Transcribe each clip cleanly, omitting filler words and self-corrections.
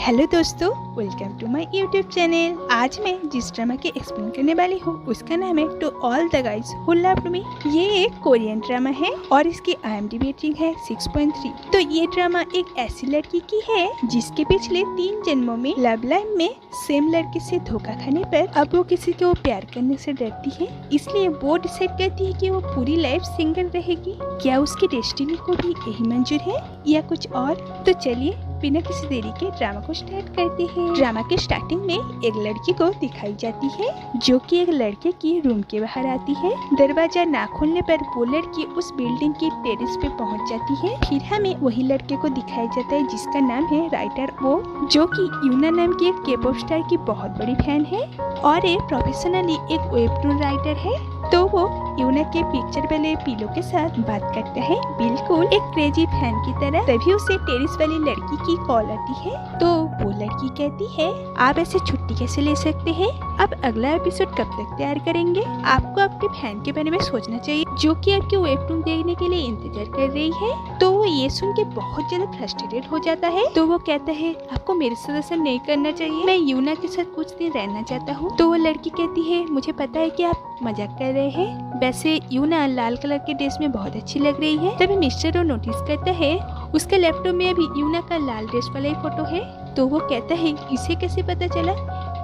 Hello दोस्तों, welcome to my YouTube channel. आज मैं जिस ड्रामा के एक्सप्लेन करने वाली हूँ उसका नाम है to all the guys who loved me. ये एक कोरियन ड्रामा है और इसकी IMDb रेटिंग है 6.3। तो ये ड्रामा एक ऐसी लड़की की है जिसके पिछले 3 जन्मों में लव लाइफ में सेम लड़के से धोखा खाने पर अब वो किसी को प्यार करने से डरती है, इसलिए वो डिसाइड करती है कि वो पूरी लाइफ सिंगल रहेगी। क्या उसकी डेस्टिनी को भी यही मंजूर है या कुछ और? तो चलिए बिना किसी देरी के ड्रामा को स्टार्ट करते हैं। ड्रामा के स्टार्टिंग में एक लड़की को दिखाई जाती है जो कि एक लड़के की रूम के बाहर आती है। दरवाजा ना खोलने पर वो लड़की उस बिल्डिंग की टेरेस पे पहुंच जाती है। फिर हमें वही लड़के को दिखाया जाता है जिसका नाम है राइटर ओ, जो कि यूना नाम की एक के-पॉप स्टार की बहुत बड़ी फैन है और ये प्रोफेशनली एक वेबटून राइटर है। तो वो यूना के पिक्चर वाले पीलो के साथ बात करता है, बिल्कुल एक क्रेजी फैन की तरह। तभी उसे टेरिस वाली लड़की की कॉल आती है। तो वो लड़की कहती है, आप ऐसे छुट्टी कैसे ले सकते हैं? अब अगला एपिसोड कब तक तैयार करेंगे? आपको आपके फैन के बारे में सोचना चाहिए जो कि आपके वेबटून देखने के लिए इंतजार कर रही है। तो वो ये सुन के बहुत ज्यादा फ्रस्ट्रेटेड हो जाता है। तो वो कहता है, आपको मेरे साथ ऐसा नहीं करना चाहिए, मैं यूना के साथ कुछ दिन रहना चाहता हूँ। तो वो लड़की कहती है, मुझे पता है कि आप मजाक कर रहे हैं, वैसे यूना लाल कलर के ड्रेस में बहुत अच्छी लग रही है। तभी मिस्टर ओ नोटिस करता है उसके लैपटॉप में अभी यूना का लाल ड्रेस वाला ही फोटो है। तो वो कहता है, इसे कैसे पता चला?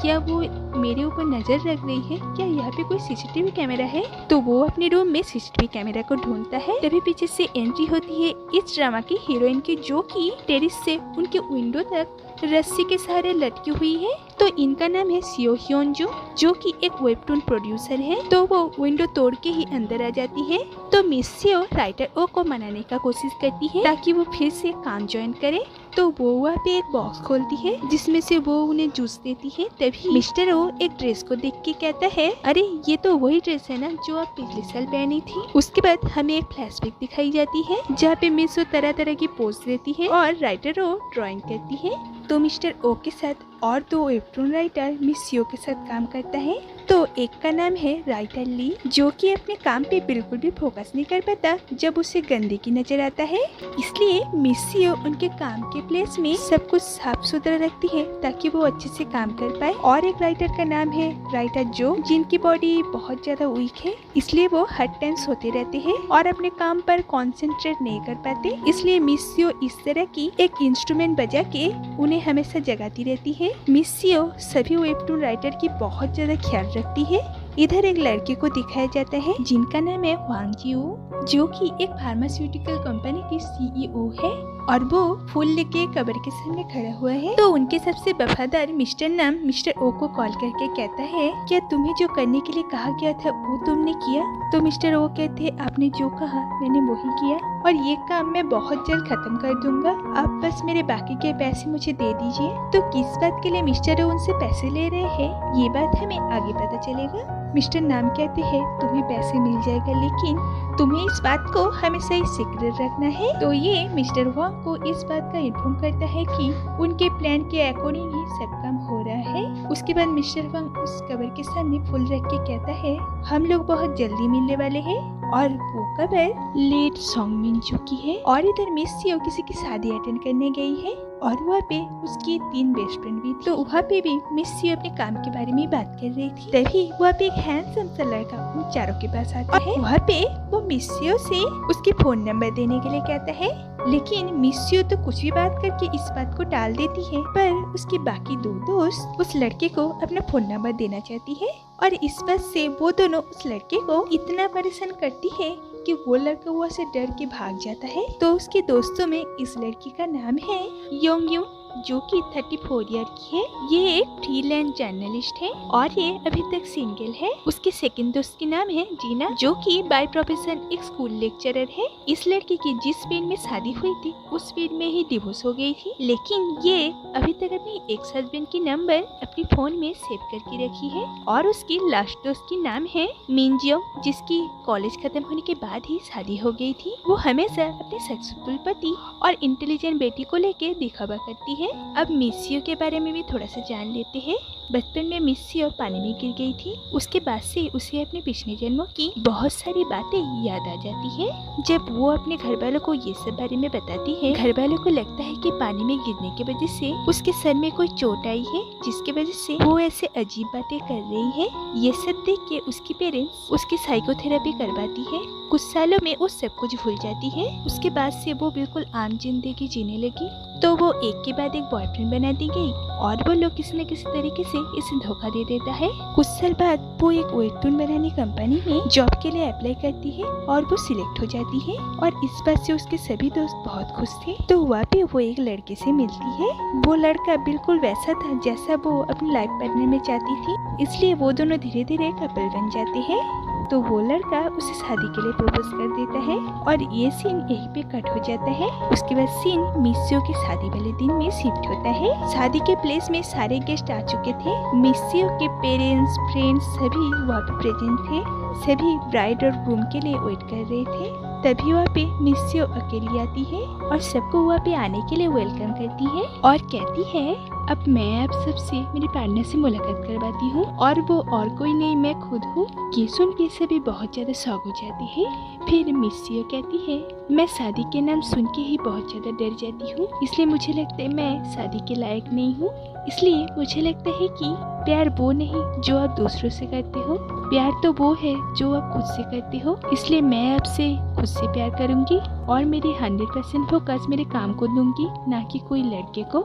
क्या वो मेरे ऊपर नजर रख रही है? क्या यहाँ पे कोई CCTV कैमरा है? तो वो अपने रूम में CCTV कैमरा को ढूंढता है। तभी पीछे से एंट्री होती है इस ड्रामा की हीरोइन की, जो कि टेरिस से उनके विंडो तक रस्सी के सहारे लटकी हुई है। तो इनका नाम है सियो ह्योनजू, जो कि एक वेबटून प्रोड्यूसर है। तो वो विंडो तोड़ के ही अंदर आ जाती है। तो मिस सियो राइटर ओ को मनाने का कोशिश करती है ताकि वो फिर से काम ज्वाइन करे। तो वो वहाँ पे एक बॉक्स खोलती है जिसमें से वो उन्हें जूस देती है। तभी मिस्टर ओ एक ड्रेस को देख के कहता है, अरे ये तो वही ड्रेस है ना जो आप पिछले साल पहनी थी। उसके बाद हमें एक फ्लैशबैक दिखाई जाती है जहाँ पे मिस ओ तरह तरह की पोज देती है और राइटर ओ ड्राइंग करती है। तो मिस्टर ओ के साथ और 2 वेबटून राइटर मिस सियो के साथ काम करता है। तो एक का नाम है राइटर ली, जो कि अपने काम पे बिल्कुल भी फोकस नहीं कर पाता जब उसे गंदगी नजर आता है, इसलिए मिस सियो उनके काम के प्लेस में सब कुछ साफ सुथरा रखती है ताकि वो अच्छे से काम कर पाए। और एक राइटर का नाम है राइटर जो, जिनकी बॉडी बहुत ज्यादा वीक है, इसलिए वो हर टाइम सोते रहते हैं और अपने काम पर कॉन्सेंट्रेट नहीं कर पाते। इसलिए मिस सियो इस तरह की एक इंस्ट्रूमेंट बजा के उन्हें हमेशा जगाती रहती है। मिस सियो सभी वेबटून राइटर की बहुत ज्यादा ख्याल रखती है। इधर एक लड़के को दिखाया जाता है जिनका नाम है वांग जिऊ, जो कि एक फार्मास्यूटिकल कंपनी की CEO है और वो फूल लेके कब्र के सामने खड़ा हुआ है। तो उनके सबसे वफादार मिस्टर नाम मिस्टर ओ को कॉल करके कहता है, क्या तुम्हें जो करने के लिए कहा गया था वो तुमने किया? तो मिस्टर ओ कहते हैं, आपने जो कहा मैंने वही किया और ये काम मैं बहुत जल्द खत्म कर दूंगा, आप बस मेरे बाकी के पैसे मुझे दे दीजिए। तो किस बात के लिए मिस्टर ओ उनसे पैसे ले रहे हैं ये बात हमें आगे पता चलेगा। मिस्टर नाम कहते हैं, तुम्हें पैसे मिल जाएगा लेकिन तुम्हें इस बात को हमेशा ही सीक्रेट रखना है। तो ये मिस्टर वांग को इस बात का इन्फॉर्म करता है कि उनके प्लान के अकॉर्डिंग ही सब काम हो रहा है। उसके बाद मिस्टर वांग उस कब्र के सामने फूल रख के कहता है, हम लोग बहुत जल्दी मिलने वाले हैं। और वो कब्र लेट सॉन्ग मिन चुकी है। और इधर मिस सियो किसी की शादी अटेंड करने गई है और वहाँ पे उसकी 3 बेस्ट फ्रेंड भी थी। तो वहाँ पे भी मिस सियो अपने काम के बारे में बात कर रही थी। तभी वहाँ पे एक हैंडसम सा लड़का उन चारों के पास आता है। वहाँ पे वो मिस सियो से उसके फोन नंबर देने के लिए कहता है, लेकिन मिस सियो तो कुछ भी बात करके इस बात को टाल देती है। पर उसके बाकी 2 दोस्त उस लड़के को अपना फोन नंबर देना चाहती है और इस बात से वो दोनों उस लड़के को इतना परेशान करती है कि वो लड़का वहाँ से डर के भाग जाता है। तो उसके दोस्तों में इस लड़की का नाम है योंग, जो कि 34 ईयर की है। ये एक फ्रीलांस जर्नलिस्ट है और ये अभी तक सिंगल है। उसके सेकंड दोस्त की नाम है जीना, जो कि बाय प्रोफेशन एक स्कूल लेक्चरर है। इस लड़की की जिस फील्ड में शादी हुई थी उस फील्ड में ही डिवोर्स हो गई थी, लेकिन ये अभी तक अपनी एक्स हस्बैंड की नंबर अपनी फोन में सेव करके रखी है। और उसकी लास्ट दोस्त की नाम है मिनजियो, जिसकी कॉलेज खत्म होने के बाद ही शादी हो गई थी। वो हमेशा अपने सक्सेसफुल पति और इंटेलिजेंट बेटी को लेके दिखावा करती है। अब मिस सियो के बारे में भी थोड़ा सा जान लेते हैं। बचपन में मिस्सियो पानी में गिर गई थी। उसके बाद से उसे अपने पिछले जन्मों की बहुत सारी बातें याद आ जाती है। जब वो अपने घर वालों को ये सब बारे में बताती है, घर वालों को लगता है कि पानी में गिरने की वजह से उसके सर में कोई चोट आई है, जिसकी वजह से वो ऐसे अजीब बातें कर रही है। ये सब देख के उसकी पेरेंट्स उसकी साइकोथेरेपी करवाती है। कुछ सालों में वो सब कुछ भूल जाती है। उसके बाद से वो बिल्कुल आम जिंदगी जीने लगी। तो वो एक के बाद एक बॉयफ्रेंड बना दी गई और वो लोग किसी न किसी तरीके से इसे धोखा दे देता है। कुछ साल बाद वो एक वेबटून बनाने कंपनी में जॉब के लिए अप्लाई करती है और वो सिलेक्ट हो जाती है और इस बात से उसके सभी दोस्त बहुत खुश थे। तो वहाँ पे वो एक लड़के से मिलती है। वो लड़का बिल्कुल वैसा था जैसा वो अपनी लाइफ पार्टनर में चाहती थी, इसलिए वो दोनों धीरे धीरे कपल बन जाते हैं। तो वो लड़का उसे शादी के लिए प्रपोज कर देता है और ये सीन यहीं पे कट हो जाता है। उसके बाद सीन मिस्सियो के शादी वाले दिन में शिफ्ट होता है। शादी के प्लेस में सारे गेस्ट आ चुके थे। मिस्सियो के पेरेंट्स, फ्रेंड्स सभी वहाँ पे प्रेजेंट थे। सभी ब्राइड और ग्रूम के लिए वेट कर रहे थे। तभी वहाँ पे मिस्सियो अकेली आती है और सबको वहाँ पे आने के लिए वेलकम करती है और कहती है, अब मैं आप सबसे मेरे पार्टनर से मुलाकात करवाती हूँ और वो और कोई नहीं, मैं खुद हूँ। ये सुन के सभी बहुत ज्यादा शॉक हो जाते हैं। फिर मिस्सियो कहती है, मैं शादी के नाम सुन के ही बहुत ज्यादा डर जाती हूँ, इसलिए मुझे लगता है मैं शादी के लायक नहीं हूँ। इसलिए मुझे लगता है कि प्यार वो नहीं जो आप दूसरों से करते हो, प्यार तो वो है जो आप खुद से करते हो। इसलिए मैं आपसे खुद से प्यार करूंगी और मेरी 100% फोकस मेरे काम को दूंगी, ना कि कोई लड़के को।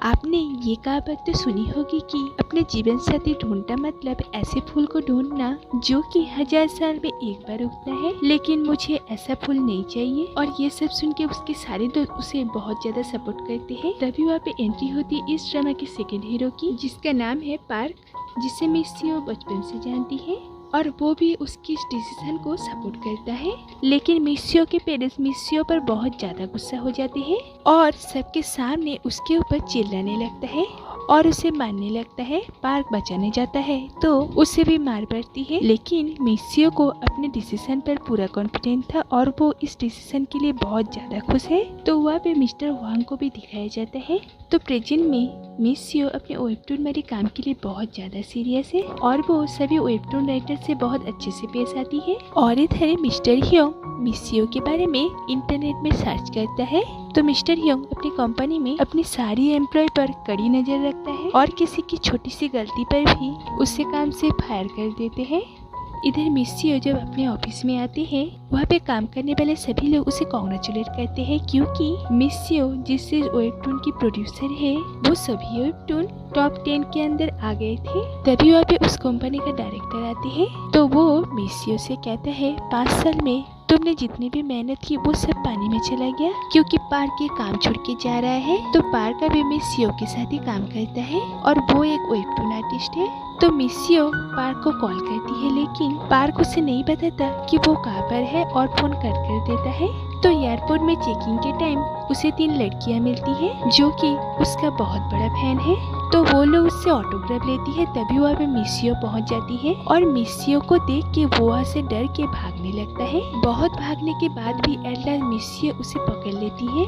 आपने ये कहावत तो सुनी होगी कि अपने जीवन साथी ढूंढना मतलब ऐसे फूल को ढूंढना जो कि 1000 साल में एक बार उगता है, लेकिन मुझे ऐसा फूल नहीं चाहिए। और ये सब सुन के उसके सारे दोस्त उसे बहुत ज्यादा सपोर्ट करते हैं। तभी वहाँ पे एंट्री होती है इस ड्रामा के सेकेंड हीरो की, जिसका नाम है पार्क, जिसे मिस्सियो बचपन से जानती है और वो भी उसकी इस डिसीजन को सपोर्ट करता है। लेकिन मिस्सियो के पेरेंट्स मिस्सियो पर बहुत ज्यादा गुस्सा हो जाते हैं और सबके सामने उसके ऊपर चिल्लाने लगता है और उसे मारने लगता है। पार्क बचाने जाता है तो उसे भी मार पड़ती है, लेकिन मिस्सियो को अपने डिसीजन पर पूरा कॉन्फिडेंट था और वो इस डिसीजन के लिए बहुत ज्यादा खुश है। तो वहाँ पे मिस्टर वांग को भी दिखाया जाता है। तो प्रेजेंट में मिस्सियो अपने वेबटून मेरे काम के लिए बहुत ज्यादा सीरियस है और वो सभी वेबटून राइटर से बहुत अच्छे से पेश आती है। और इधर मिस्टर ह्योंग मिस्सियो के बारे में इंटरनेट में सर्च करता है। तो मिस्टर ह्योंग अपनी कंपनी में अपनी सारी एम्प्लॉय पर कड़ी नजर रखता है और किसी की छोटी सी गलती पर भी उसे काम से फायर कर देते हैं। इधर मिस्सियो जब अपने ऑफिस में आती है, वहाँ पे काम करने वाले सभी लोग उसे कॉन्ग्रेचुलेट करते हैं क्योंकि मिस्सियो जिस वेबटून की प्रोड्यूसर है वो सभी वेबटून टॉप 10 के अंदर आ गए थे। तभी वहाँ पे उस कंपनी का डायरेक्टर आते हैं। तो वो मिस्सियो से कहता है, 5 साल में तुमने जितनी भी मेहनत की वो सब पानी में चला गया क्योंकि पार्क ये काम छोड़ के जा रहा है। तो पार्क अभी मिस्सियो के साथ ही काम करता है और वो एक वेबटून आर्टिस्ट है। तो मिस्सियो पार्क को कॉल करती है, लेकिन पार्क उसे नहीं बताता कि वो कहाँ पर है और फोन कट कर देता है। तो एयरपोर्ट में चेकिंग के टाइम उसे 3 लड़कियां मिलती है जो कि उसका बहुत बड़ा फैन है। तो वो लोग उससे ऑटोग्राफ लेती है। तभी वहाँ पे मिस्सियो पहुँच जाती है और मिस्सियो को देख के वो वहाँ से डर के भागने लगता है। बहुत भागने के बाद भी एट लास्ट मिस्सियो उसे पकड़ लेती है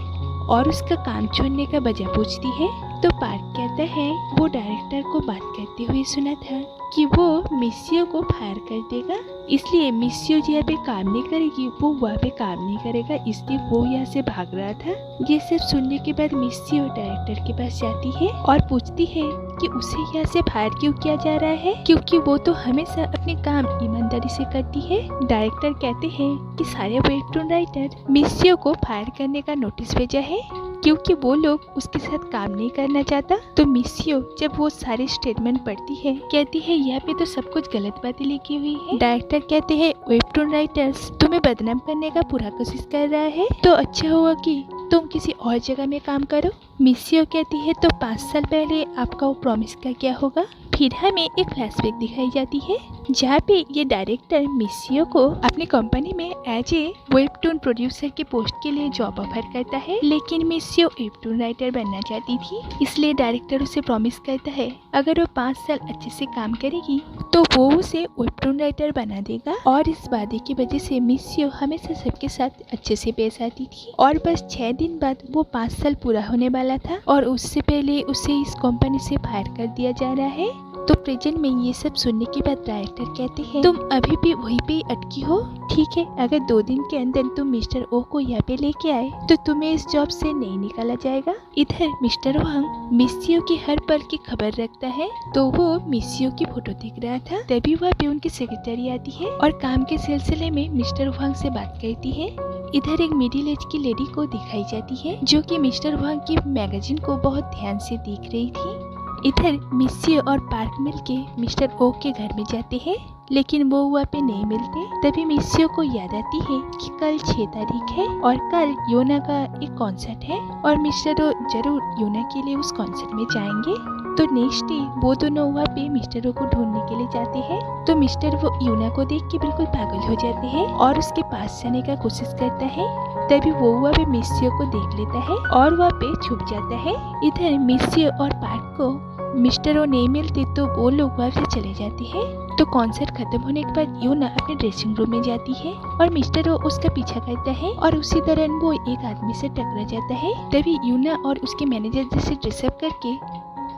और उसका काम छोड़ने का वजह पूछती है। तो पार्क कहता है वो डायरेक्टर को बात करते हुए सुना था कि वो मिस्सियो को फायर कर देगा, इसलिए मिस्सियो जहाँ पे काम नहीं करेगी वो वहाँ पे काम नहीं करेगा, इसलिए वो यहाँ से भाग रहा था। ये सब सुनने के बाद मिस्सियो डायरेक्टर के पास जाती है और पूछती है कि उसे यहाँ से फायर क्यों किया जा रहा है, क्योंकि वो तो हमेशा अपने काम ईमानदारी से करती है। डायरेक्टर कहते हैं कि सारे वेबटून राइटर मिस्सियो को फायर करने का नोटिस भेजा है क्योंकि वो लोग उसके साथ काम नहीं करना चाहता। तो मिस्सियो जब वो सारे स्टेटमेंट पढ़ती है, कहती है यहाँ पे तो सब कुछ गलत बातें लिखी हुई है। डायरेक्टर कहते हैं वेबटून राइटर्स तुम्हें बदनाम करने का पूरा कोशिश कर रहा है, तो अच्छा होगा कि तुम किसी और जगह में काम करो। मिस्सियो कहती है तो 5 साल पहले आपका वो प्रॉमिस का क्या होगा। फिर हमें एक फ्लैशबैक दिखाई जाती है जहाँ पे ये डायरेक्टर मिस्सियो को अपनी कंपनी में एज ए वेबटून प्रोड्यूसर के पोस्ट के लिए जॉब ऑफर करता है, लेकिन मिस्सियो वेबटून राइटर बनना चाहती थी। इसलिए डायरेक्टर उसे प्रॉमिस करता है अगर वो 5 साल अच्छे से काम करेगी तो वो उसे वेबटून राइटर बना देगा। और इस वादे की वजह से मिस्सियो हमेशा सबके साथ अच्छे से पेश आती थी। और बस 6 दिन बाद वो 5 साल पूरा होने वाला था और उससे पहले उसे इस कंपनी से फायर कर दिया जा रहा है। तो प्रेजेंट में ये सब सुनने के बाद डायरेक्टर कहते हैं तुम अभी भी वहीं पे अटकी हो। ठीक है, अगर 2 दिन के अंदर तुम मिस्टर ओ को यहाँ पे लेके आए तो तुम्हें इस जॉब से नहीं निकाला जाएगा। इधर मिस्टर वांग मिस्सियो की हर पल की खबर रखता है। तो वो मिस्सियो की फोटो देख रहा था, तभी वहाँ पे उनकी सेक्रेटरी आती है और काम के सिलसिले में मिस्टर वांग से बात करती है। इधर एक मिडिल एज की लेडी को दिखाई जाती है जो कि मिस्टर वांग की मैगजीन को बहुत ध्यान से देख रही थी। इधर मिस्सियो और पार्क मिलके मिस्टर ओ के घर में जाते हैं, लेकिन वो वहाँ पे नहीं मिलते। तभी मिस्सियो को याद आती है कि कल 6 तारीख है और कल योना का एक कॉन्सर्ट है और मिस्टर ओ जरूर योना के लिए उस कॉन्सर्ट में जाएंगे। तो नेक्स्ट डे वो दोनों वहाँ पे मिस्टर ओ को ढूंढने के लिए जाते हैं। तो मिस्टर वो योना को देख के बिल्कुल पागल हो जाते हैं और उसके पास जाने का कोशिश करता है। तभी वो वहाँ पे मिस्सियो को देख लेता है और वहाँ पे छुप जाता है। इधर मिस्सियो और पार्क को मिस्टर ओ नहीं मिलते तो वो लोग वहाँ से चले जाते हैं। तो कॉन्सर्ट खत्म होने के बाद योना अपने ड्रेसिंग रूम में जाती है और मिस्टर ओ उसका पीछा करता है और उसी दौरान वो एक आदमी से टकरा जाता है। तभी योना और उसके मैनेजर जैसे ड्रेसअप करके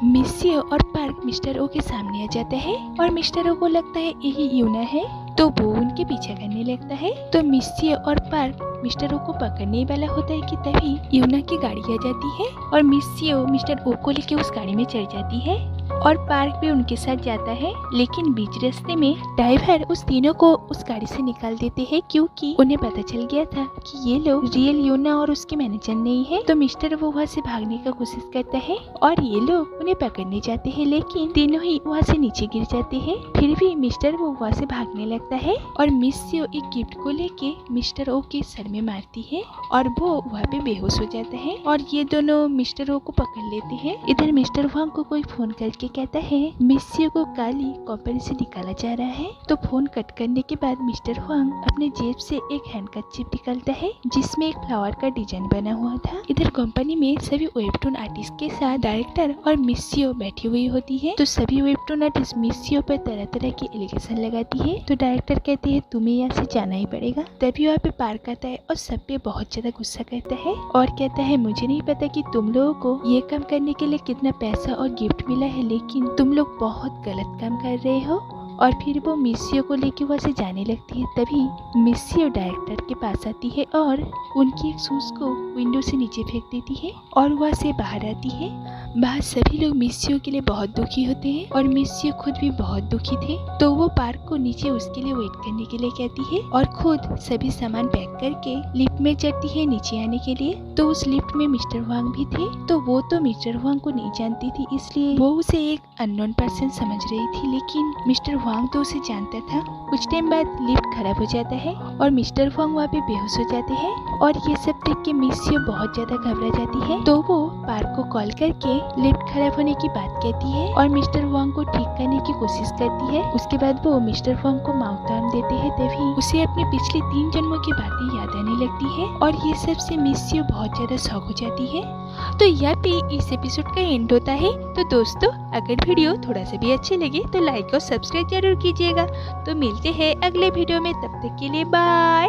मिस्सियो और पार्क मिस्टर ओ के सामने आ जाता है और मिस्टर ओ को लगता है यही योना है, तो वो उनके पीछा करने लगता है। तो मिस्सियो और पार्क मिस्टर ओ को पकड़ने वाला होता है कि तभी योना की गाड़ी आ जाती है और मिस्सियो मिस्टर ओ को लेके उस गाड़ी में चढ़ जाती है और पार्क भी उनके साथ जाता है। लेकिन बीच रास्ते में ड्राइवर उस तीनों को उस गाड़ी से निकाल देते हैं क्योंकि उन्हें पता चल गया था कि ये लोग रियल योना और उसके मैनेजर नहीं है। तो मिस्टर वो वहाँ से भागने का कोशिश करता है और ये लोग उन्हें पकड़ने जाते हैं, लेकिन तीनों ही वहाँ से नीचे गिर जाते हैं। फिर भी मिस्टर वो वहाँ से भागने लगता है और मिस्सियो एक गिफ्ट को लेके मिस्टर ओ के सर में मारती है और वो वहाँ पे बेहोश हो जाता है और ये दोनों मिस्टर ओ को पकड़ लेते हैं। इधर मिस्टर वांग को कोई फोन करके कहता है मिस्सियो को काली कंपनी से निकाला जा रहा है। तो फोन कट करने के बाद मिस्टर वांग अपने जेब से एक हैंडकरचीफ निकालता है जिसमें एक फ्लावर का डिजाइन बना हुआ था। इधर कंपनी में सभी वेबटून आर्टिस्ट के साथ डायरेक्टर और मिस्सियो बैठी हुई होती है। तो सभी वेबटून आर्टिस्ट मिस्सियो पर तरह तरह की एलिगेशन लगाती है। तो डायरेक्टर कहते हैं तुम्हें यहाँ से जाना ही पड़ेगा। तभी वहाँ पे पार्क आता है और सब पे बहुत ज्यादा गुस्सा करता है और कहता है मुझे नहीं पता कि तुम लोगों को ये काम करने के लिए कितना पैसा और गिफ्ट मिला है, लेकिन तुम लोग बहुत गलत काम कर रहे हो। और फिर वो मिस्सियो को लेके वहाँ से जाने लगती है। तभी मिस्सियो डायरेक्टर के पास आती है और उनकी एक शूज को विंडो से नीचे फेंक देती है और वहाँ से बाहर आती है। बाहर सभी लोग मिस्सियो के लिए बहुत दुखी होते हैं और मिस्सियो खुद भी बहुत दुखी थे। तो वो पार्क को नीचे उसके लिए वेट करने के लिए कहती है और खुद सभी सामान पैक करके लिफ्ट में चढ़ती है नीचे आने के लिए। तो उस लिफ्ट में मिस्टर वांग भी थे। तो वो तो मिस्टर वांग को नहीं जानती थी, इसलिए वो उसे एक अननोन पर्सन समझ रही थी, लेकिन मिस्टर वांग तो उसे जानता था। कुछ टाइम बाद लिफ्ट खराब हो जाता है और मिस्टर वांग वहाँ पे बेहोश हो जाते हैं और ये सब देख के मिस्सियो बहुत ज्यादा घबरा जाती है। तो वो पार्क को कॉल करके लिफ्ट खराब होने की बात कहती है और मिस्टर वांग को ठीक करने की कोशिश करती है। उसके बाद वो मिस्टर वांग को माउथ आर्म देते हैं। तभी उसे अपनी पिछले 3 जन्मों की बातें याद आने लगती है और ये सब से मिस्सियो बहुत ज्यादा शॉक हो जाती है। तो यहाँ पे इस एपिसोड का एंड होता है। तो दोस्तों अगर वीडियो थोड़ा सा भी अच्छे लगे तो लाइक और सब्सक्राइब जरूर कीजिएगा। तो मिलते हैं अगले वीडियो में, तब तक के लिए बाय।